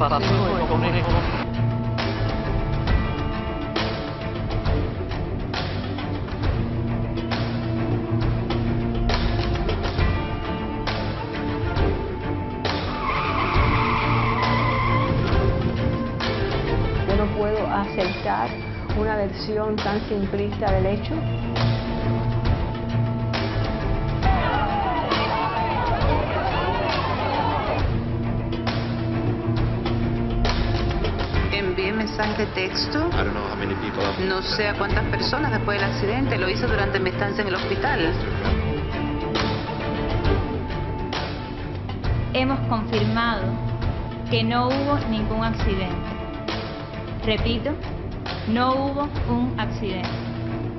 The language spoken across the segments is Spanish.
paseo de conejo. Yo no puedo aceptar una versión tan simplista del hecho. Envié mensaje de texto. No sé a cuántas personas después del accidente. Lo hice durante mi estancia en el hospital. Hemos confirmado que no hubo ningún accidente. Repito, no hubo un accidente.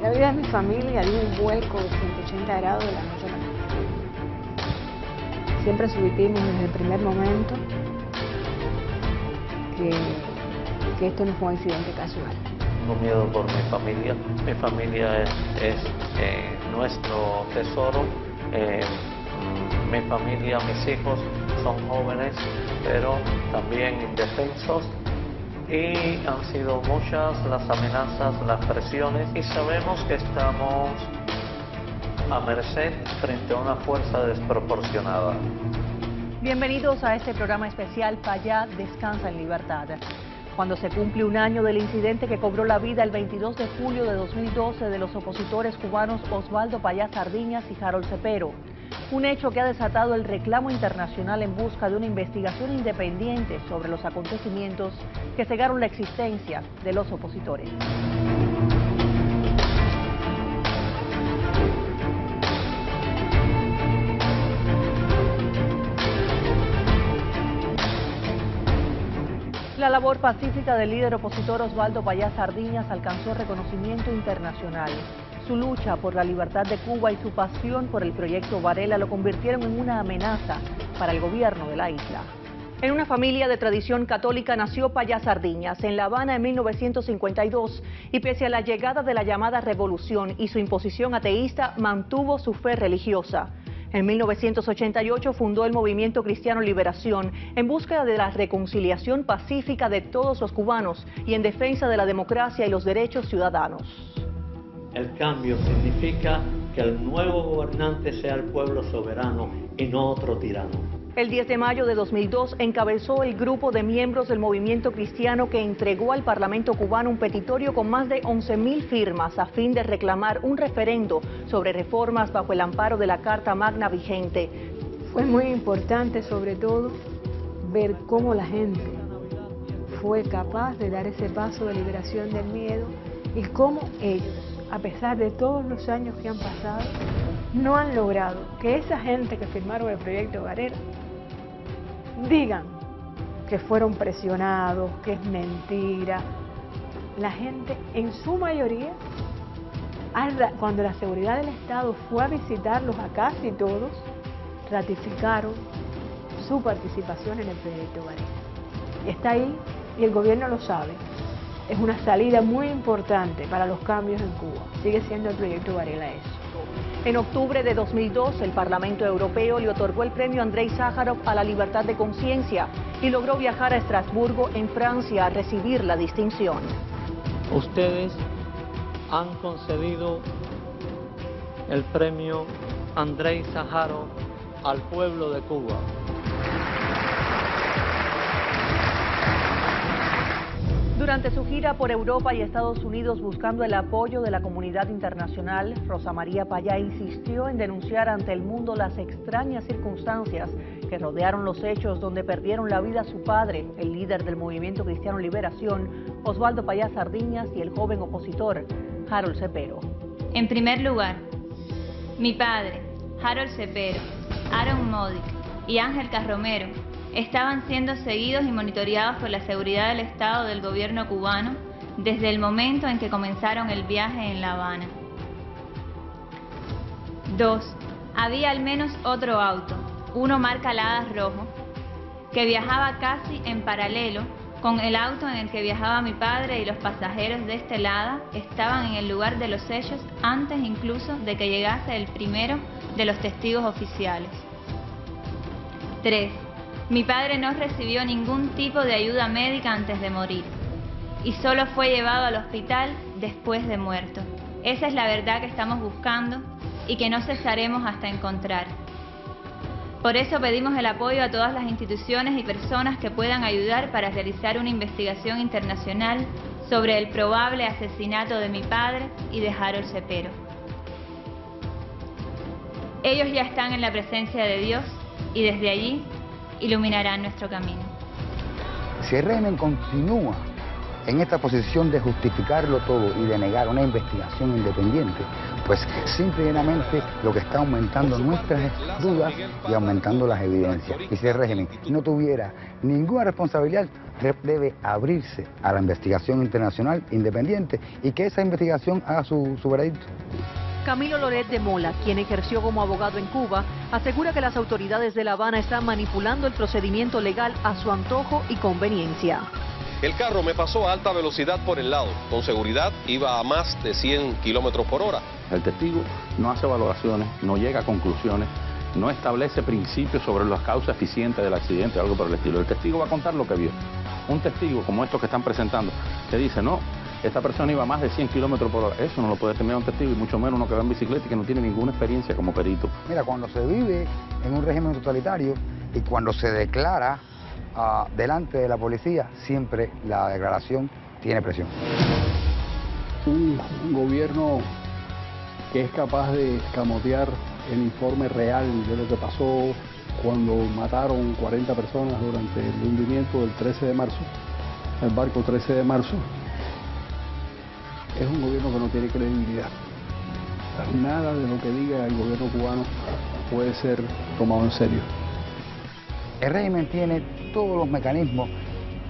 La vida de mi familia dio un vuelco de 180 grados de la noche a la mañana. Siempre supimos desde el primer momento que esto no fue un accidente casual. Tengo miedo por mi familia. Mi familia es nuestro tesoro. Mi familia, mis hijos son jóvenes, pero también indefensos. Y han sido muchas las amenazas, las presiones, y sabemos que estamos a merced frente a una fuerza desproporcionada. Bienvenidos a este programa especial Payá Descansa en Libertad. Cuando se cumple un año del incidente que cobró la vida el 22 de julio de 2012 de los opositores cubanos Osvaldo Payá Sardiñas y Harold Cepero. Un hecho que ha desatado el reclamo internacional en busca de una investigación independiente sobre los acontecimientos que cegaron la existencia de los opositores. La labor pacífica del líder opositor Osvaldo Payá Sardiñas alcanzó reconocimiento internacional. Su lucha por la libertad de Cuba y su pasión por el proyecto Varela lo convirtieron en una amenaza para el gobierno de la isla. En una familia de tradición católica nació Payá Sardiñas en La Habana en 1952 y pese a la llegada de la llamada revolución y su imposición ateísta, mantuvo su fe religiosa. En 1988 fundó el Movimiento Cristiano Liberación en búsqueda de la reconciliación pacífica de todos los cubanos y en defensa de la democracia y los derechos ciudadanos. El cambio significa que el nuevo gobernante sea el pueblo soberano y no otro tirano. El 10 de mayo de 2002 encabezó el grupo de miembros del movimiento cristiano que entregó al Parlamento cubano un petitorio con más de 11.000 firmas a fin de reclamar un referendo sobre reformas bajo el amparo de la Carta Magna vigente. Fue muy importante, sobre todo, ver cómo la gente fue capaz de dar ese paso de liberación del miedo y cómo ellos, a pesar de todos los años que han pasado, no han logrado que esa gente que firmaron el proyecto Varela digan que fueron presionados, que es mentira. La gente, en su mayoría, cuando la seguridad del Estado fue a visitarlos a casi todos, ratificaron su participación en el proyecto Varela. Está ahí y el gobierno lo sabe. Es una salida muy importante para los cambios en Cuba. Sigue siendo el proyecto Varela eso. En octubre de 2002, el Parlamento Europeo le otorgó el premio Andrei Sájarov a la libertad de conciencia y logró viajar a Estrasburgo, en Francia, a recibir la distinción. Ustedes han concedido el premio Andrei Sájarov al pueblo de Cuba. Durante su gira por Europa y Estados Unidos buscando el apoyo de la comunidad internacional, Rosa María Payá insistió en denunciar ante el mundo las extrañas circunstancias que rodearon los hechos donde perdieron la vida su padre, el líder del Movimiento Cristiano Liberación, Osvaldo Payá Sardiñas, y el joven opositor, Harold Cepero. En primer lugar, mi padre, Harold Cepero, Aaron Modic y Ángel Carromero estaban siendo seguidos y monitoreados por la seguridad del Estado del gobierno cubano desde el momento en que comenzaron el viaje en La Habana. 2. Había al menos otro auto, uno marca Lada rojo, que viajaba casi en paralelo con el auto en el que viajaba mi padre, y los pasajeros de este Lada estaban en el lugar de los hechos antes incluso de que llegase el primero de los testigos oficiales. 3. Mi padre no recibió ningún tipo de ayuda médica antes de morir y solo fue llevado al hospital después de muerto. Esa es la verdad que estamos buscando y que no cesaremos hasta encontrar. Por eso pedimos el apoyo a todas las instituciones y personas que puedan ayudar para realizar una investigación internacional sobre el probable asesinato de mi padre y de Harold Cepero. Ellos ya están en la presencia de Dios y desde allí iluminarán nuestro camino. Si el régimen continúa en esta posición de justificarlo todo y de negar una investigación independiente, pues simplemente lo que está aumentando nuestras dudas y aumentando las evidencias. Y si el régimen no tuviera ninguna responsabilidad, debe abrirse a la investigación internacional independiente y que esa investigación haga su veredicto. Camilo Loret de Mola, quien ejerció como abogado en Cuba, asegura que las autoridades de La Habana están manipulando el procedimiento legal a su antojo y conveniencia. El carro me pasó a alta velocidad por el lado. Con seguridad iba a más de 100 kilómetros por hora. El testigo no hace valoraciones, no llega a conclusiones, no establece principios sobre las causas eficientes del accidente o algo por el estilo. El testigo va a contar lo que vio. Un testigo como estos que están presentando, que dice, no, esta persona iba a más de 100 kilómetros por hora. Eso no lo puede determinar un testigo y mucho menos uno que va en bicicleta y que no tiene ninguna experiencia como perito. Mira, cuando se vive en un régimen totalitario y cuando se declara delante de la policía, siempre la declaración tiene presión. Un gobierno que es capaz de escamotear el informe real de lo que pasó cuando mataron 40 personas durante el hundimiento del 13 de marzo, el barco 13 de marzo, es un gobierno que no tiene credibilidad. Nada de lo que diga el gobierno cubano puede ser tomado en serio. El régimen tiene todos los mecanismos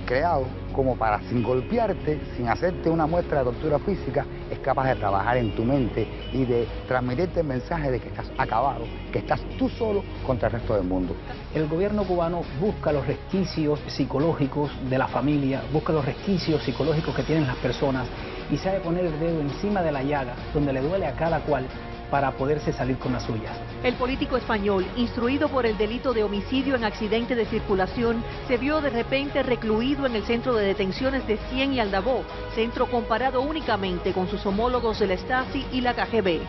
creados como para, sin golpearte, sin hacerte una muestra de tortura física, es capaz de trabajar en tu mente y de transmitirte el mensaje de que estás acabado, que estás tú solo contra el resto del mundo. El gobierno cubano busca los resquicios psicológicos de la familia, busca los resquicios psicológicos que tienen las personas y sabe poner el dedo encima de la llaga, donde le duele a cada cual, para poderse salir con las suyas. El político español, instruido por el delito de homicidio en accidente de circulación, se vio de repente recluido en el centro de detenciones de Cien y Aldabó, centro comparado únicamente con sus homólogos de la Stasi y la KGB.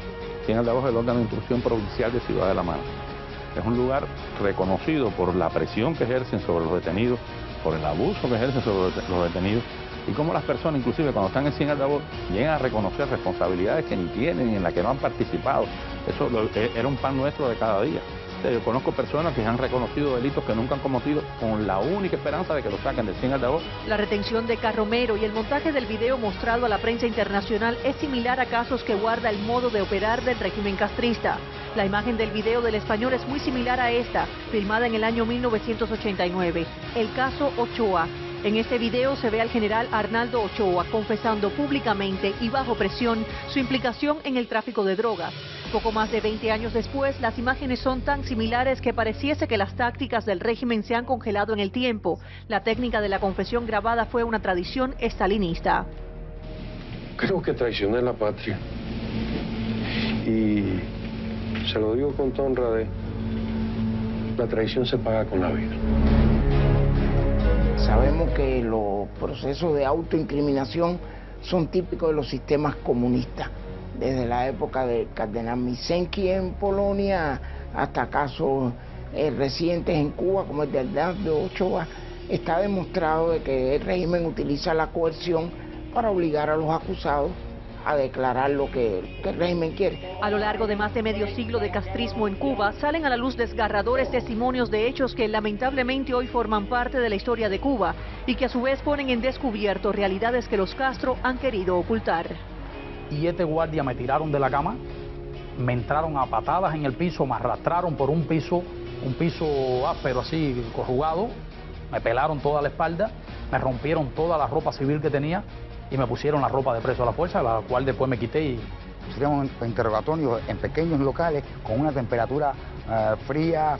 Cien y Aldabó es el órgano de instrucción provincial de Ciudad de La Mano. Es un lugar reconocido por la presión que ejercen sobre los detenidos, por el abuso que ejercen sobre los detenidos, y cómo las personas, inclusive cuando están en Cien y Aldabó, llegan a reconocer responsabilidades que ni tienen y en las que no han participado. Eso era un pan nuestro de cada día. Yo conozco personas que han reconocido delitos que nunca han cometido con la única esperanza de que los saquen de Cien y Aldabó. La retención de Carromero y el montaje del video mostrado a la prensa internacional es similar a casos que guarda el modo de operar del régimen castrista. La imagen del video del español es muy similar a esta, filmada en el año 1989, el caso Ochoa. En este video se ve al general Arnaldo Ochoa confesando públicamente y bajo presión su implicación en el tráfico de drogas. Poco más de 20 años después, las imágenes son tan similares que pareciese que las tácticas del régimen se han congelado en el tiempo. La técnica de la confesión grabada fue una tradición estalinista. Creo que traicioné la patria. Y se lo digo con toda honradez, la traición se paga con la vida. Sabemos que los procesos de autoincriminación son típicos de los sistemas comunistas, desde la época del cardenal Misenki en Polonia hasta casos recientes en Cuba, como el de Arnaldo Ochoa. Está demostrado de que el régimen utiliza la coerción para obligar a los acusados a declarar lo que el régimen quiere. A lo largo de más de medio siglo de castrismo en Cuba, salen a la luz desgarradores testimonios de hechos que lamentablemente hoy forman parte de la historia de Cuba y que a su vez ponen en descubierto realidades que los Castro han querido ocultar. Y este guardia me tiraron de la cama, me entraron a patadas en el piso, me arrastraron por un piso áspero así, corrugado, me pelaron toda la espalda, me rompieron toda la ropa civil que tenía y me pusieron la ropa de preso a la fuerza, la cual después me quité y... Hicimos interrogatorios en pequeños locales con una temperatura fría,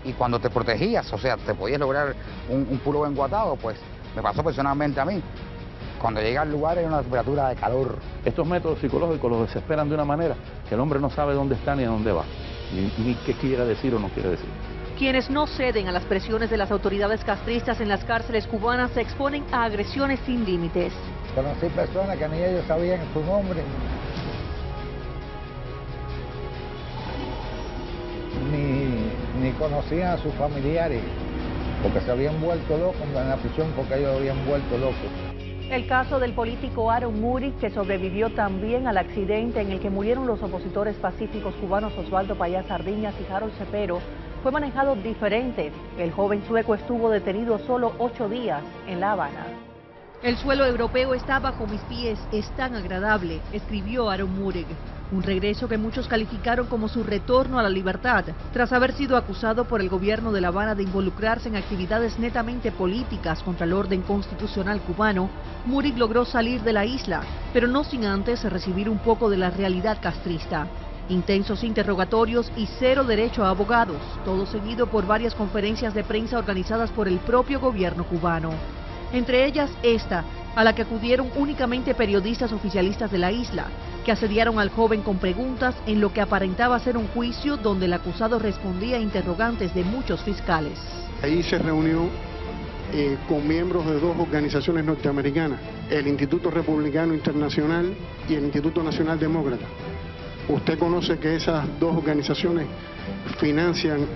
y cuando te protegías, o sea, te podías lograr un puro enguatado, pues me pasó personalmente a mí. Cuando llega al lugar era una temperatura de calor. Estos métodos psicológicos los desesperan de una manera que el hombre no sabe dónde está ni a dónde va, ni qué quiere decir o no quiere decir. Quienes no ceden a las presiones de las autoridades castristas en las cárceles cubanas se exponen a agresiones sin límites. Conocí personas que ni ellos sabían su nombre, ni conocían a sus familiares, porque se habían vuelto locos en la prisión, porque ellos habían vuelto locos. El caso del político Aaron Murik, que sobrevivió también al accidente en el que murieron los opositores pacíficos cubanos Osvaldo Payá Sardiñas y Harold Cepero, fue manejado diferente. El joven sueco estuvo detenido solo 8 días en La Habana. El suelo europeo está bajo mis pies, es tan agradable, escribió Aaron Murik. Un regreso que muchos calificaron como su retorno a la libertad, tras haber sido acusado por el gobierno de La Habana de involucrarse en actividades netamente políticas contra el orden constitucional cubano. Murik logró salir de la isla, pero no sin antes recibir un poco de la realidad castrista. Intensos interrogatorios y cero derecho a abogados, todo seguido por varias conferencias de prensa organizadas por el propio gobierno cubano. Entre ellas esta, a la que acudieron únicamente periodistas oficialistas de la isla, que asediaron al joven con preguntas en lo que aparentaba ser un juicio donde el acusado respondía a interrogantes de muchos fiscales. Ahí se reunió con miembros de 2 organizaciones norteamericanas, el Instituto Republicano Internacional y el Instituto Nacional Demócrata. Usted conoce que esas 2 organizaciones financian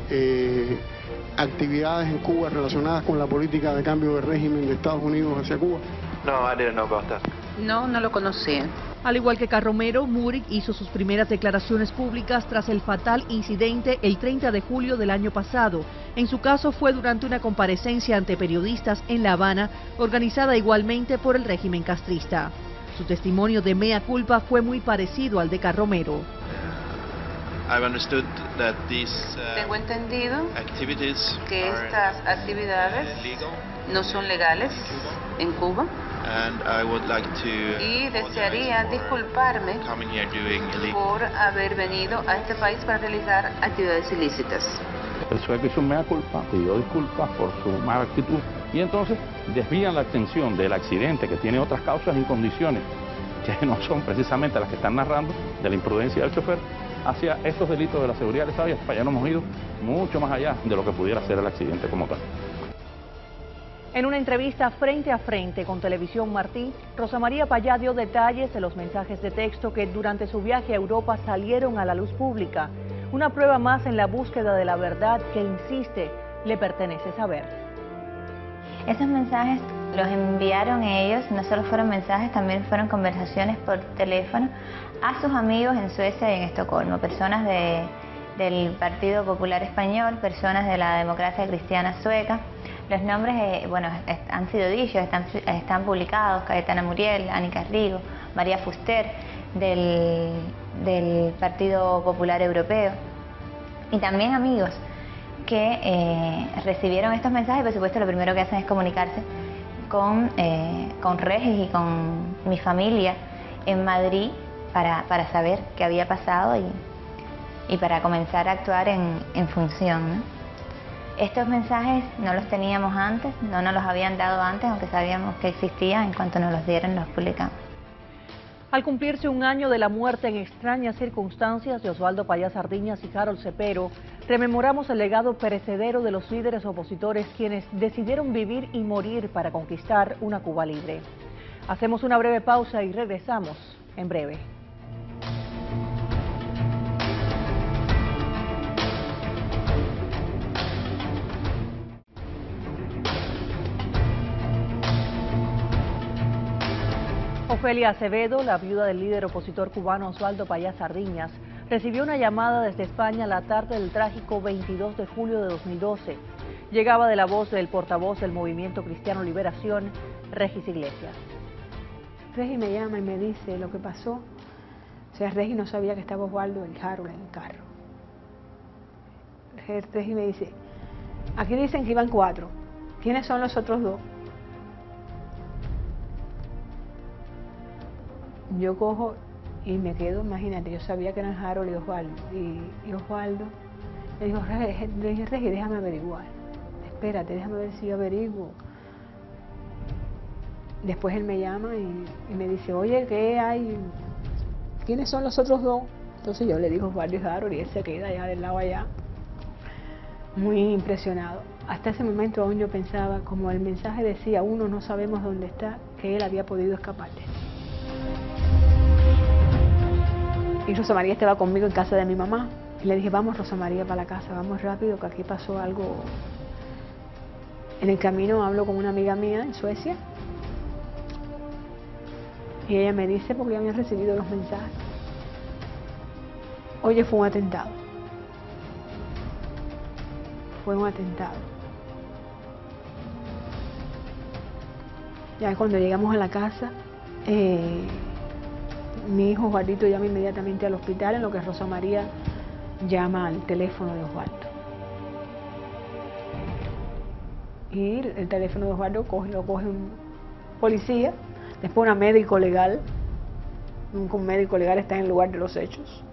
actividades en Cuba relacionadas con la política de cambio de régimen de Estados Unidos hacia Cuba. No, I didn't know about that. No, no lo conocía. Al igual que Carromero, Murik hizo sus primeras declaraciones públicas tras el fatal incidente el 30 de julio del año pasado. En su caso fue durante una comparecencia ante periodistas en La Habana, organizada igualmente por el régimen castrista. Su testimonio de mea culpa fue muy parecido al de Carromero. Tengo entendido que estas actividades no son legales en Cuba y desearía disculparme por haber venido a este país para realizar actividades ilícitas. El sueco hizo mea culpa, pidió disculpas por su mala actitud y entonces desvían la atención del accidente, que tiene otras causas y condiciones que no son precisamente las que están narrando, de la imprudencia del chofer, hacia estos delitos de la seguridad del Estado. Y hasta allá nos hemos ido mucho más allá de lo que pudiera ser el accidente como tal. En una entrevista frente a frente con Televisión Martí, Rosa María Payá dio detalles de los mensajes de texto que durante su viaje a Europa salieron a la luz pública. Una prueba más en la búsqueda de la verdad que, insiste, le pertenece saber. Esos mensajes los enviaron ellos, no solo fueron mensajes, también fueron conversaciones por teléfono a sus amigos en Suecia y en Estocolmo, personas del Partido Popular Español, personas de la Democracia Cristiana Sueca. Los nombres, bueno, han sido dichos, están publicados: Cayetana Muriel, Annika Rigo, María Fuster, del Partido Popular Europeo, y también amigos que recibieron estos mensajes. Por supuesto, lo primero que hacen es comunicarse con Regis y con mi familia en Madrid para saber qué había pasado y para comenzar a actuar en función, ¿no? Estos mensajes no los teníamos antes, no nos los habían dado antes, aunque sabíamos que existían. En cuanto nos los dieron, los publicamos. Al cumplirse un año de la muerte en extrañas circunstancias de Osvaldo Payá Sardiñas y Harold Cepero, rememoramos el legado perecedero de los líderes opositores, quienes decidieron vivir y morir para conquistar una Cuba libre. Hacemos una breve pausa y regresamos en breve. Ofelia Acevedo, la viuda del líder opositor cubano Osvaldo Payá Sardiñas, recibió una llamada desde España la tarde del trágico 22 de julio de 2012. Llegaba de la voz del portavoz del Movimiento Cristiano Liberación, Regis Iglesias. Regis me llama y me dice lo que pasó. O sea, Regis no sabía que estaba Osvaldo y Harold en el carro. Regis me dice, aquí dicen que iban 4. ¿Quiénes son los otros 2? Yo cojo y me quedo, imagínate, yo sabía que eran Harold y Osvaldo. Y Osvaldo le dijo, Regis, déjame averiguar. Espérate, déjame ver si yo averiguo. Después él me llama y me dice, oye, ¿qué hay? ¿Quiénes son los otros 2? Entonces yo le digo Osvaldo y Harold y él se queda allá del lado allá. muy impresionado. Hasta ese momento aún yo pensaba, como el mensaje decía, uno no sabemos dónde está, que él había podido escapar de eso. Y Rosa María estaba conmigo en casa de mi mamá. Y le dije, vamos Rosa María para la casa, vamos rápido, que aquí pasó algo. En el camino hablo con una amiga mía en Suecia. Y ella me dice, porque ya habían recibido los mensajes, oye, fue un atentado. Fue un atentado. Ya cuando llegamos a la casa, mi hijo Osvaldito llama inmediatamente al hospital, en lo que Rosa María llama al teléfono de Osvaldo. Y el teléfono de Osvaldo lo coge un policía, después un médico legal. Un médico legal está en el lugar de los hechos.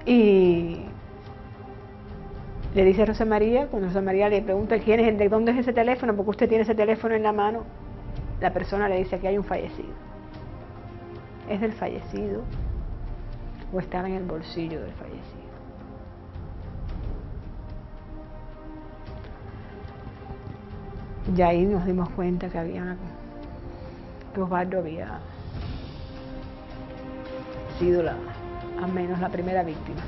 Y le dice a Rosa María, cuando Rosa María le pregunta de dónde es ese teléfono, porque usted tiene ese teléfono en la mano, la persona le dice que hay un fallecido. ¿Es del fallecido o estaba en el bolsillo del fallecido? Y ahí nos dimos cuenta que Osvaldo había sido al menos la primera víctima.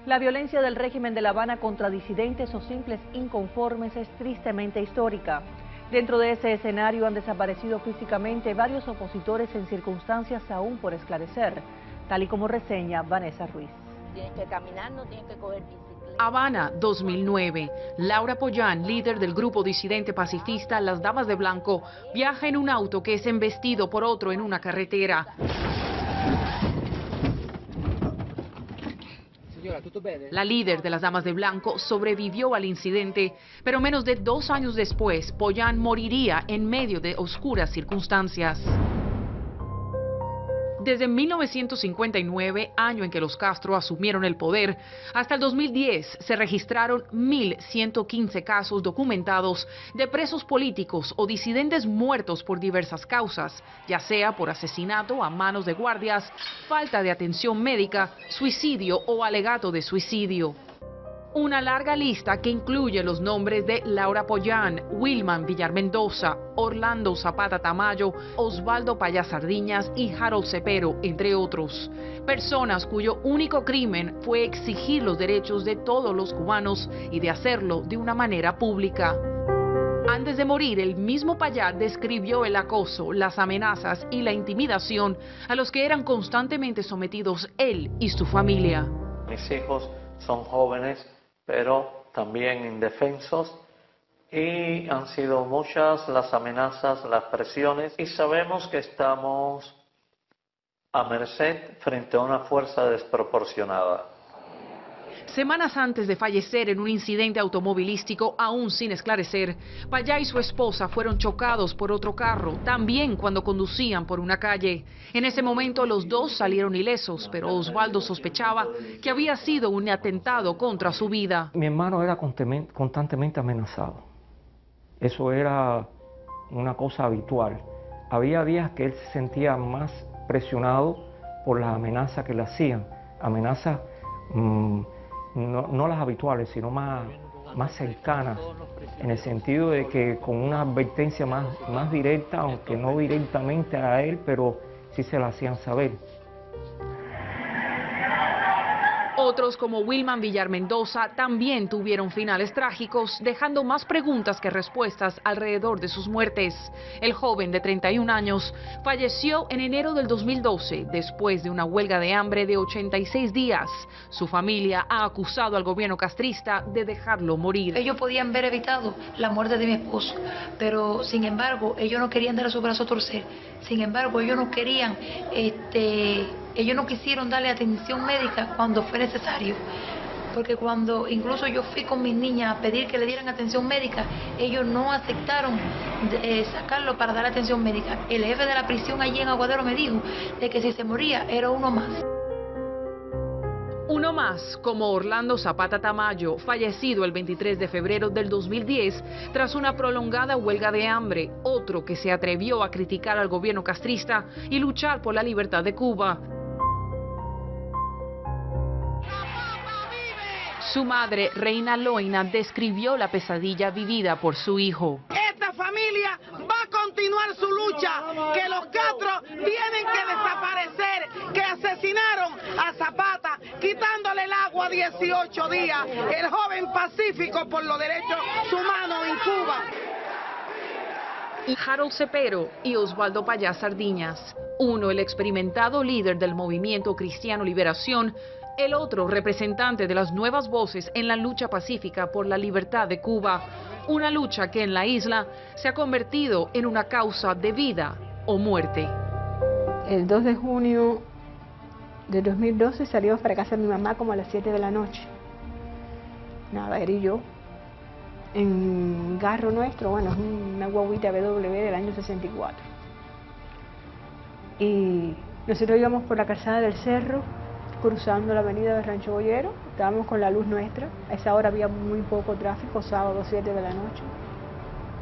La violencia del régimen de La Habana contra disidentes o simples inconformes es tristemente histórica. Dentro de ese escenario han desaparecido físicamente varios opositores en circunstancias aún por esclarecer, tal y como reseña Vanessa Ruiz. Tienes que caminar, no tienes que coger bicicleta. Habana, 2009. Laura Pollán, líder del grupo disidente pacifista Las Damas de Blanco, viaja en un auto que es embestido por otro en una carretera. La líder de las Damas de Blanco sobrevivió al incidente, pero menos de 2 años después, Pollán moriría en medio de oscuras circunstancias. Desde 1959, año en que los Castro asumieron el poder, hasta el 2010 se registraron 1.115 casos documentados de presos políticos o disidentes muertos por diversas causas, ya sea por asesinato a manos de guardias, falta de atención médica, suicidio o alegato de suicidio. Una larga lista que incluye los nombres de Laura Pollán, Wilman Villar Mendoza, Orlando Zapata Tamayo, Osvaldo Payá Sardiñas y Harold Cepero, entre otros. Personas cuyo único crimen fue exigir los derechos de todos los cubanos y de hacerlo de una manera pública. Antes de morir, el mismo Payá describió el acoso, las amenazas y la intimidación a los que eran constantemente sometidos él y su familia. Mis hijos son jóvenes, pero también indefensos, y han sido muchas las amenazas, las presiones, y sabemos que estamos a merced frente a una fuerza desproporcionada. Semanas antes de fallecer en un incidente automovilístico aún sin esclarecer, Payá y su esposa fueron chocados por otro carro, también cuando conducían por una calle. En ese momento los dos salieron ilesos, pero Osvaldo sospechaba que había sido un atentado contra su vida. Mi hermano era constantemente amenazado. Eso era una cosa habitual. Había días que él se sentía más presionado por las amenazas que le hacían, amenazas no las habituales, sino más cercanas, en el sentido de que con una advertencia más directa, aunque no directamente a él, pero sí se la hacían saber. Otros, como Wilman Villar Mendoza, también tuvieron finales trágicos, dejando más preguntas que respuestas alrededor de sus muertes. El joven de 31 años falleció en enero del 2012, después de una huelga de hambre de 86 días. Su familia ha acusado al gobierno castrista de dejarlo morir. Ellos podían haber evitado la muerte de mi esposo, pero sin embargo, ellos no querían darle su brazo a torcer. Sin embargo, ellos no querían, ellos no quisieron darle atención médica cuando fue necesario, porque cuando incluso yo fui con mis niñas a pedir que le dieran atención médica, ellos no aceptaron sacarlo para dar atención médica. El jefe de la prisión allí en Aguadero me dijo de que si se moría era uno más. Uno más, como Orlando Zapata Tamayo, fallecido el 23 de febrero del 2010 tras una prolongada huelga de hambre. Otro que se atrevió a criticar al gobierno castrista y luchar por la libertad de Cuba. Su madre, Reina Loina, describió la pesadilla vivida por su hijo. Esta familia va a continuar su lucha, que los Castro tienen que desaparecer, que asesinaron a Zapata, quitándole el agua 18 días, el joven pacífico por los derechos humanos en Cuba. Harold Cepero y Osvaldo Payá Sardiñas, uno el experimentado líder del movimiento Cristiano Liberación, el otro representante de las nuevas voces en la lucha pacífica por la libertad de Cuba, una lucha que en la isla se ha convertido en una causa de vida o muerte. El 2 de junio de 2012 salimos para casa de mi mamá como a las 7 de la noche. Nada, él y yo, en un carro nuestro, bueno, es una guaguita BW del año 64. Y nosotros íbamos por la calzada del cerro, cruzando la avenida del Rancho Boyero, estábamos con la luz nuestra, a esa hora había muy poco tráfico, sábado 7 de la noche.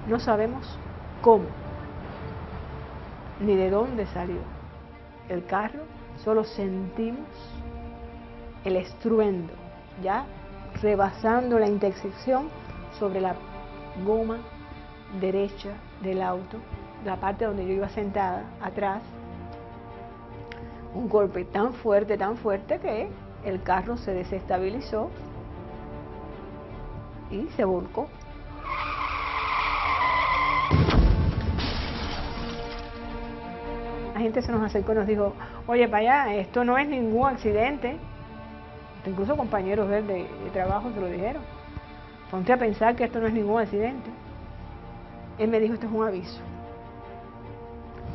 No sabemos cómo, ni de dónde salió el carro, solo sentimos el estruendo, ya rebasando la intersección sobre la goma derecha del auto, la parte donde yo iba sentada, atrás. Un golpe tan fuerte que el carro se desestabilizó y se volcó. La gente se nos acercó y nos dijo, oye, para allá, esto no es ningún accidente. Incluso compañeros de trabajo se lo dijeron. Ponte a pensar que esto no es ningún accidente. Él me dijo, esto es un aviso.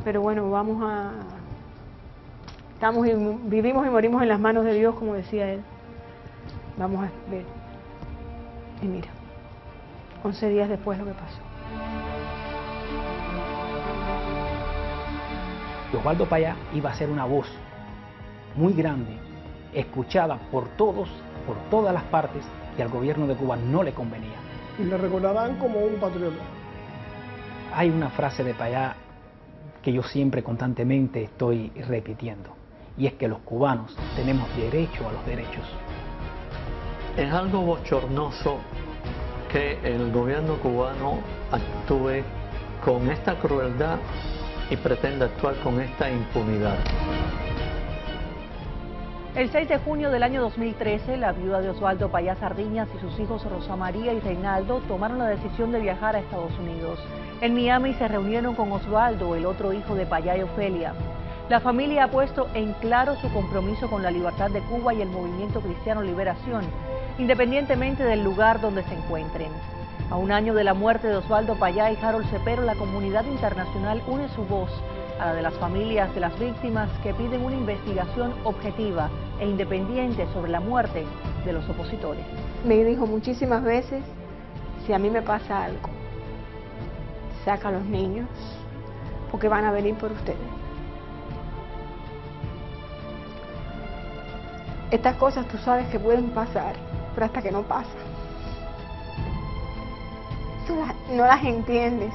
Pero bueno, vivimos y morimos en las manos de Dios, como decía él. Vamos a ver. Y mira, 11 días después lo que pasó. Osvaldo Payá iba a ser una voz muy grande, escuchada por todos, por todas las partes, y al gobierno de Cuba no le convenía. Y le recordarán como un patriota. Hay una frase de Payá que yo siempre constantemente estoy repitiendo, y es que los cubanos tenemos derecho a los derechos. Es algo bochornoso que el gobierno cubano actúe con esta crueldad y pretenda actuar con esta impunidad. El 6 de junio del año 2013, la viuda de Osvaldo Payá Sardiñas y sus hijos Rosa María y Reinaldo tomaron la decisión de viajar a Estados Unidos. En Miami se reunieron con Osvaldo, el otro hijo de Payá y Ofelia. La familia ha puesto en claro su compromiso con la libertad de Cuba y el movimiento Cristiano Liberación, independientemente del lugar donde se encuentren. A un año de la muerte de Osvaldo Payá y Harold Cepero, la comunidad internacional une su voz a la de las familias de las víctimas que piden una investigación objetiva e independiente sobre la muerte de los opositores. Me dijo muchísimas veces, si a mí me pasa algo, saca a los niños, porque van a venir por ustedes. Estas cosas tú sabes que pueden pasar, pero hasta que no pasan, tú no las entiendes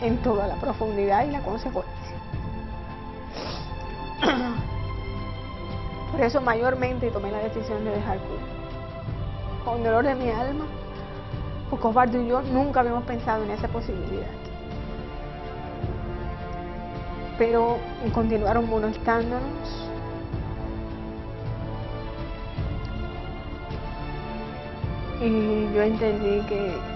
en toda la profundidad y la consecuencia. Por eso mayormente tomé la decisión de dejar Cuba, con dolor de mi alma, porque Osvaldo y yo nunca habíamos pensado en esa posibilidad. Pero continuaron molestándonos. Y yo entendí que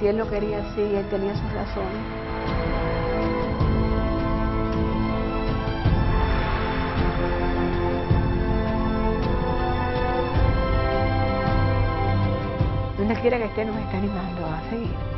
si él lo quería así, él tenía sus razones. Donde quiera que esté, nos está animando a seguir.